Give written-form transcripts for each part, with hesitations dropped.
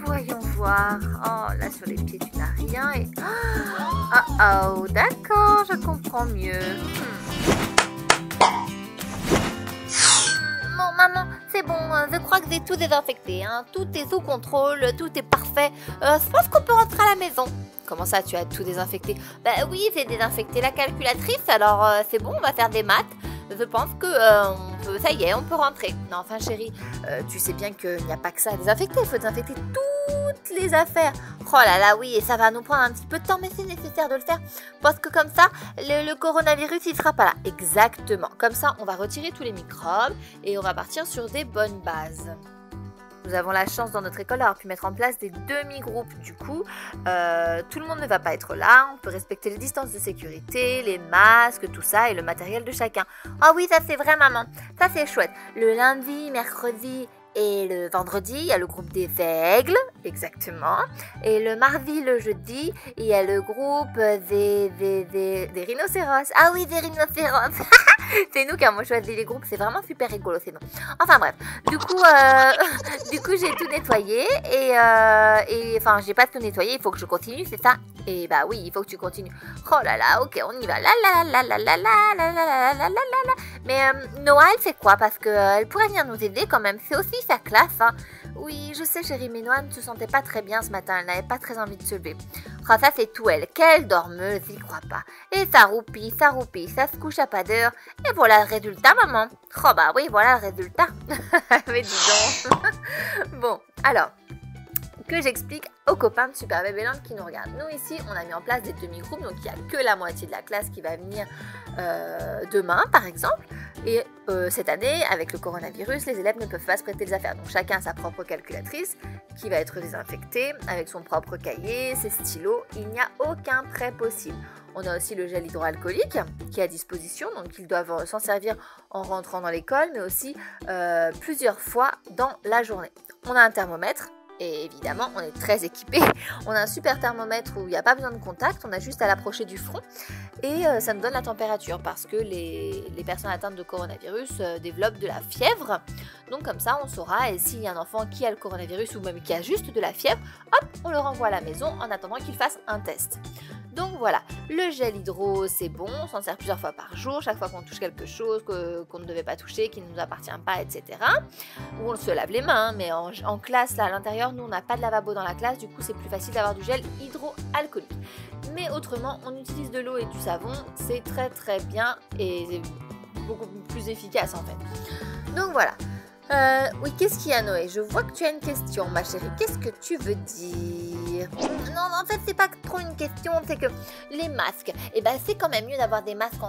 Voyons voir. Oh, là sur les pieds tu n'as rien et... Oh, d'accord, je comprends mieux. Bon, maman, c'est bon, je crois que j'ai tout désinfecté. Hein. Tout est sous contrôle, tout est parfait. Je pense qu'on peut rentrer à la maison. Comment ça, tu as tout désinfecté? Bah oui, j'ai désinfecté la calculatrice, alors c'est bon, on va faire des maths. Je pense que ça y est, on peut rentrer. Non, enfin chérie, tu sais bien qu'il n'y a pas que ça à désinfecter, il faut désinfecter toutes les affaires. Oh là là, oui, et ça va nous prendre un petit peu de temps, mais c'est nécessaire de le faire. Parce que comme ça, le coronavirus, il ne sera pas là. Exactement. Comme ça, on va retirer tous les microbes et on va partir sur des bonnes bases. Nous avons la chance dans notre école d'avoir pu mettre en place des demi-groupes. Du coup, tout le monde ne va pas être là. On peut respecter les distances de sécurité, les masques, tout ça et le matériel de chacun. Ah oui, ça c'est vrai maman. Ça c'est chouette. Le lundi, mercredi et le vendredi, il y a le groupe des aigles. Exactement. Et le mardi, le jeudi, il y a le groupe des rhinocéros. Ah oui, des rhinocéros. C'est nous qui avons choisi les groupes, c'est vraiment super rigolo, c'est nous. Enfin bref, du coup j'ai tout nettoyé et enfin j'ai pas tout nettoyé, il faut que je continue, c'est ça? Et bah oui, il faut que tu continues. Oh là là, ok, on y va. Mais Noah, elle fait quoi? Parce qu'elle pourrait venir nous aider quand même, c'est aussi sa classe, hein. Oui, je sais chérie, mais Noah ne se sentait pas très bien ce matin, elle n'avait pas très envie de se lever. Oh, ça c'est tout elle, quelle dormeuse, j'y crois pas. Et ça roupille, ça se couche à pas d'heure. Et voilà le résultat maman. Oh bah oui, voilà le résultat. Mais dis donc. Bon, alors, que j'explique aux copains de Super Babyland qui nous regardent. Nous ici, on a mis en place des demi-groupes, donc il n'y a que la moitié de la classe qui va venir demain par exemple. Et cette année, avec le coronavirus, les élèves ne peuvent pas se prêter les affaires. Donc chacun a sa propre calculatrice qui va être désinfectée avec son propre cahier, ses stylos. Il n'y a aucun trait possible. On a aussi le gel hydroalcoolique qui est à disposition, donc ils doivent s'en servir en rentrant dans l'école, mais aussi plusieurs fois dans la journée. On a un thermomètre. Et évidemment, on est très équipés. On a un super thermomètre où il n'y a pas besoin de contact, on a juste à l'approcher du front et ça nous donne la température parce que les personnes atteintes de coronavirus développent de la fièvre. Donc comme ça, on saura et s'il y a un enfant qui a le coronavirus ou même qui a juste de la fièvre, hop, on le renvoie à la maison en attendant qu'il fasse un test. Donc voilà, le gel hydro c'est bon, on s'en sert plusieurs fois par jour, chaque fois qu'on touche quelque chose qu'on ne devait pas toucher, qui ne nous appartient pas, etc. Ou on se lave les mains, mais en classe, là à l'intérieur, nous on n'a pas de lavabo dans la classe, du coup c'est plus facile d'avoir du gel hydroalcoolique. Mais autrement, on utilise de l'eau et du savon, c'est très très bien et c'est beaucoup plus efficace en fait. Donc voilà. Oui, qu'est-ce qu'il y a Noé? Je vois que tu as une question ma chérie, qu'est-ce que tu veux dire? Non, en fait c'est pas trop une question, c'est que les masques, et ben c'est quand même mieux d'avoir des masques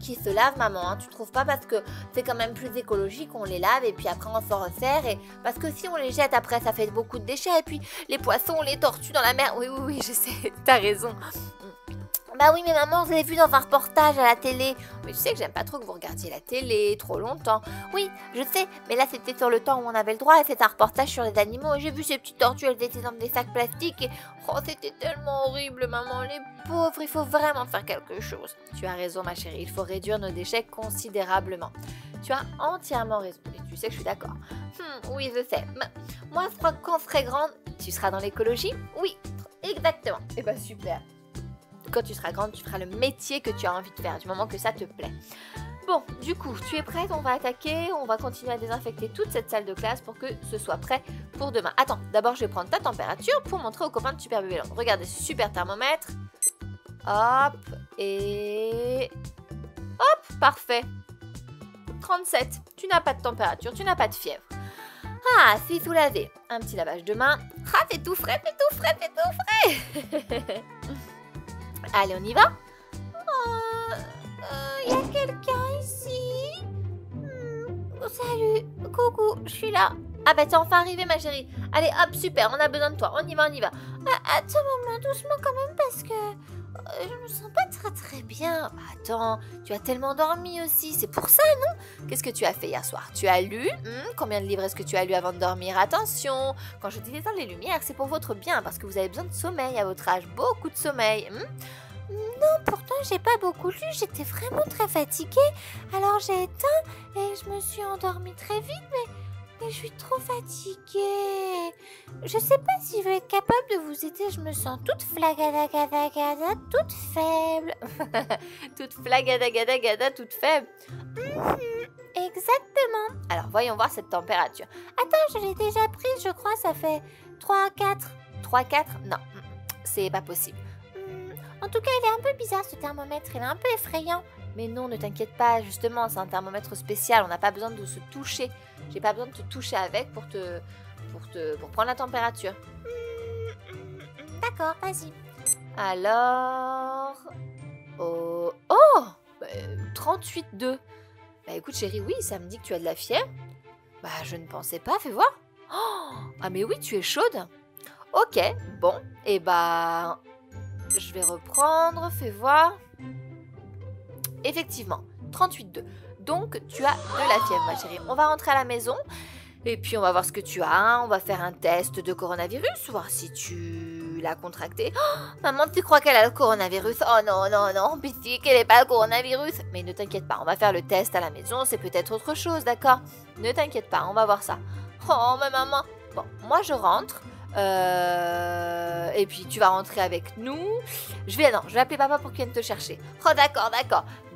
qui se lavent maman, hein, tu trouves pas? Parce que c'est quand même plus écologique, on les lave et puis après on s'en resserre, et parce que si on les jette après ça fait beaucoup de déchets, et puis les poissons, les tortues dans la mer, oui je sais, t'as raison. Bah oui mais maman, je l'ai vu dans un reportage à la télé. Mais tu sais que j'aime pas trop que vous regardiez la télé trop longtemps. Oui, je sais, mais là c'était sur le temps où on avait le droit et c'est un reportage sur les animaux. J'ai vu ces petites tortues, elles étaient dans des sacs plastiques et oh c'était tellement horrible maman, les pauvres, il faut vraiment faire quelque chose. Tu as raison ma chérie, il faut réduire nos déchets considérablement. Tu as entièrement raison et tu sais que je suis d'accord. Oui je sais, moi je crois que quand je serai grande, tu seras dans l'écologie? Oui, exactement. Et bah super. Quand tu seras grande, tu feras le métier que tu as envie de faire, du moment que ça te plaît. Bon, du coup, tu es prête? On va attaquer, on va continuer à désinfecter toute cette salle de classe pour que ce soit prêt pour demain. Attends, d'abord, je vais prendre ta température pour montrer aux copains de Super Babyland. Regardez ce super thermomètre. Hop, et... hop, parfait. 37, tu n'as pas de température, tu n'as pas de fièvre. Ah, c'est soulagé. Un petit lavage de main. Ah, c'est tout frais, c'est tout frais, c'est tout frais. Allez, on y va? Y a quelqu'un ici? Salut, coucou, je suis là. Ah bah t'es enfin arrivée ma chérie. Allez hop, super, on a besoin de toi, on y va, on y va. Attends maman, doucement quand même parce que je me sens pas très bien. Attends, tu as tellement dormi aussi, c'est pour ça non? Qu'est-ce que tu as fait hier soir? Tu as lu? Combien de livres est-ce que tu as lu avant de dormir? Attention, quand je dis d'éteindre les lumières, c'est pour votre bien parce que vous avez besoin de sommeil à votre âge, beaucoup de sommeil. Non, pourtant j'ai pas beaucoup lu, j'étais vraiment très fatiguée. Alors j'ai éteint et je me suis endormie très vite, Mais je suis trop fatiguée. Je sais pas si je vais être capable de vous aider. Je me sens toute flagadagada, toute faible. Toute flagadagada, toute faible. Exactement. Alors, voyons voir cette température. Attends, je l'ai déjà prise, je crois. Ça fait 3, 4. 3, 4 ? Non, c'est pas possible. En tout cas, il est un peu bizarre ce thermomètre. Il est un peu effrayant. Mais non, ne t'inquiète pas, justement, c'est un thermomètre spécial, on n'a pas besoin de se toucher. J'ai pas besoin de te toucher avec pour prendre la température. D'accord, vas-y. Alors... Oh, 38,2. Bah écoute chérie, oui, ça me dit que tu as de la fièvre. Bah je ne pensais pas, fais voir. Oh, ah mais oui, tu es chaude. Ok, bon, et bah... Je vais reprendre, fais voir... Effectivement, 38,2. Donc, tu as de la fièvre, ma chérie. On va rentrer à la maison et puis on va voir ce que tu as. On va faire un test de coronavirus, voir si tu l'as contracté. Oh, maman, tu crois qu'elle a le coronavirus? Oh non, non, non, pitié qu'elle n'ait pas le coronavirus. Mais ne t'inquiète pas, on va faire le test à la maison. C'est peut-être autre chose, d'accord? Ne t'inquiète pas, on va voir ça. Oh, ma maman. Bon, moi, je rentre. Et puis tu vas rentrer avec nous. Je vais appeler papa pour qu'il vienne te chercher. Oh d'accord.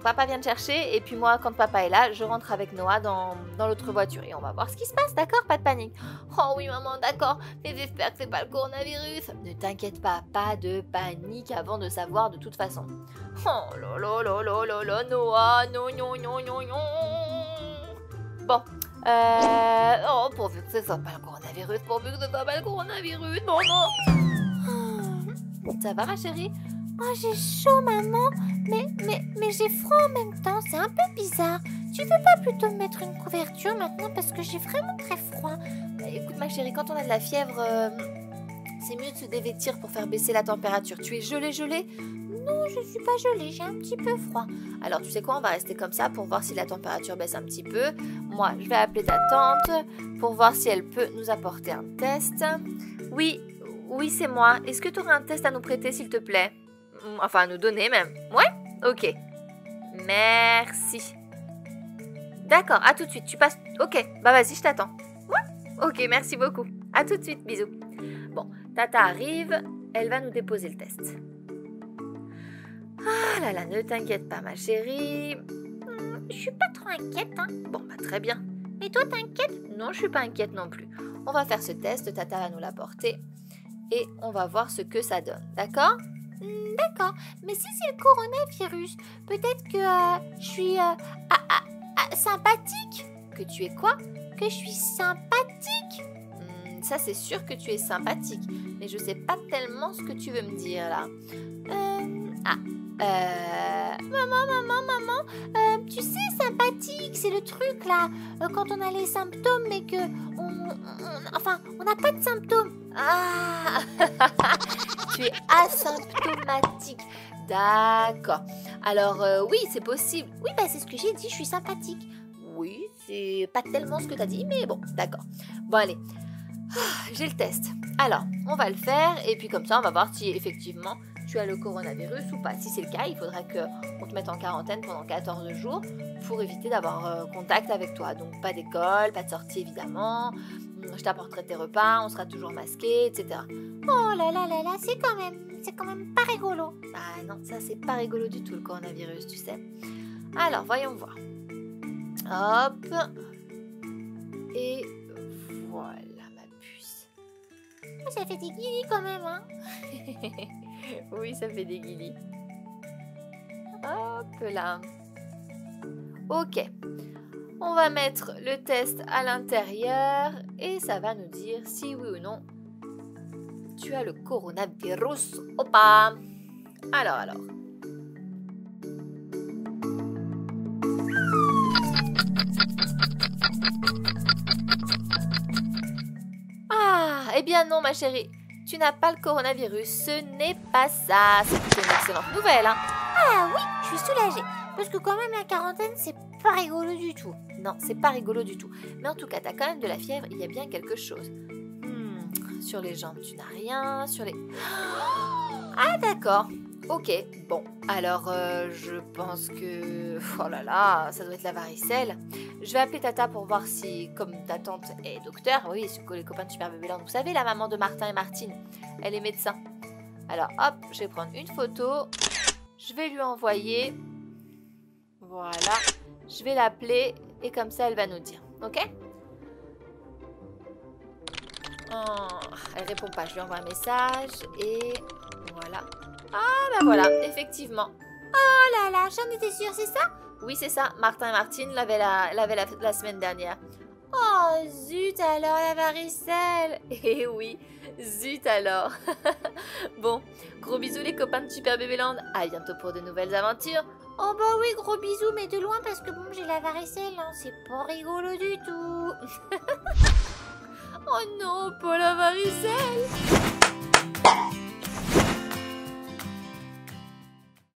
Papa vient te chercher et puis moi quand papa est là, je rentre avec Noah dans l'autre voiture et on va voir ce qui se passe, d'accord? Pas de panique. Oh oui maman, d'accord, mais j'espère que c'est pas le coronavirus. Ne t'inquiète pas de panique avant de savoir de toute façon. Oh là, Noah, non. Bon. Oh, pourvu que ce soit pas le coronavirus, maman. Ça va, ma chérie? Oh, j'ai chaud, maman. Mais j'ai froid en même temps. C'est un peu bizarre. Tu veux pas plutôt me mettre une couverture maintenant parce que j'ai vraiment très froid? Écoute, ma chérie, quand on a de la fièvre, c'est mieux de se dévêtir pour faire baisser la température. Tu es gelée? Non, je suis pas gelée, j'ai un petit peu froid. Alors, tu sais quoi, on va rester comme ça pour voir si la température baisse un petit peu. Moi, je vais appeler ta tante pour voir si elle peut nous apporter un test. Oui, c'est moi. Est-ce que tu aurais un test à nous prêter, s'il te plaît? Enfin, à nous donner même. Ouais? Ok. Merci. D'accord, à tout de suite. Tu passes... Ok, bah vas-y, je t'attends. Ouais? Ok, merci beaucoup. À tout de suite, bisous. Bon, Tata arrive, elle va nous déposer le test. Ah là là, ne t'inquiète pas, ma chérie. Je suis pas trop inquiète, hein. Bon, bah très bien. Mais toi, t'inquiète? Non, je suis pas inquiète non plus. On va faire ce test, Tata va nous l'apporter. Et on va voir ce que ça donne, d'accord? D'accord, mais si c'est le coronavirus, peut-être que je suis sympathique. Que tu es quoi? Que je suis sympathique. Ça, c'est sûr que tu es sympathique. Mais je sais pas tellement ce que tu veux me dire, là. Maman, tu sais, sympathique, c'est le truc là, quand on a les symptômes mais que on n'a pas de symptômes. Ah, tu es asymptomatique. D'accord. Alors oui, c'est possible. Oui, bah c'est ce que j'ai dit, je suis sympathique. Oui, c'est pas tellement ce que tu as dit, mais bon, d'accord. Bon, allez. J'ai le test. Alors, on va le faire et puis comme ça, on va voir si effectivement tu as le coronavirus ou pas. Si c'est le cas, il faudra qu'on te mette en quarantaine pendant 14 jours pour éviter d'avoir contact avec toi. Donc, pas d'école, pas de sortie évidemment. Je t'apporterai tes repas, on sera toujours masqués, etc. Oh là, c'est quand même pas rigolo. Ah non, ça c'est pas rigolo du tout le coronavirus, tu sais. Alors, voyons voir. Hop. Et voilà. Ça fait des guilis quand même, hein. Oui, ça fait des guilis. Hop là. Ok. On va mettre le test à l'intérieur et ça va nous dire si oui ou non tu as le coronavirus ou pas. Alors. Eh bien non, ma chérie, tu n'as pas le coronavirus, ce n'est pas ça. C'est plutôt une excellente nouvelle, hein. Ah oui, je suis soulagée, parce que quand même la quarantaine, c'est pas rigolo du tout. Non, c'est pas rigolo du tout. Mais en tout cas, t'as quand même de la fièvre, il y a bien quelque chose. Sur les jambes, tu n'as rien, sur les... Ah d'accord, Ok, bon, alors je pense que... Oh là là, ça doit être la varicelle. Je vais appeler Tata pour voir si, comme ta tante est docteur, oui, les copains de Super Bébé Land, vous savez, la maman de Martin et Martine, elle est médecin. Alors hop, je vais prendre une photo, je vais lui envoyer, voilà, je vais l'appeler et comme ça elle va nous dire, ok? Oh, elle répond pas, je lui envoie un message et voilà. Ah bah voilà, effectivement. Oh là là, j'en étais sûre, c'est ça? Oui, c'est ça, Martin et Martine l'avaient la semaine dernière. Oh zut alors la varicelle. Eh oui, zut alors. Bon, gros bisous les copains de Super Bébé Land, à bientôt pour de nouvelles aventures. Oh bah oui, gros bisous, mais de loin parce que bon, j'ai la varicelle, hein, c'est pas rigolo du tout. Oh non, pas la varicelle.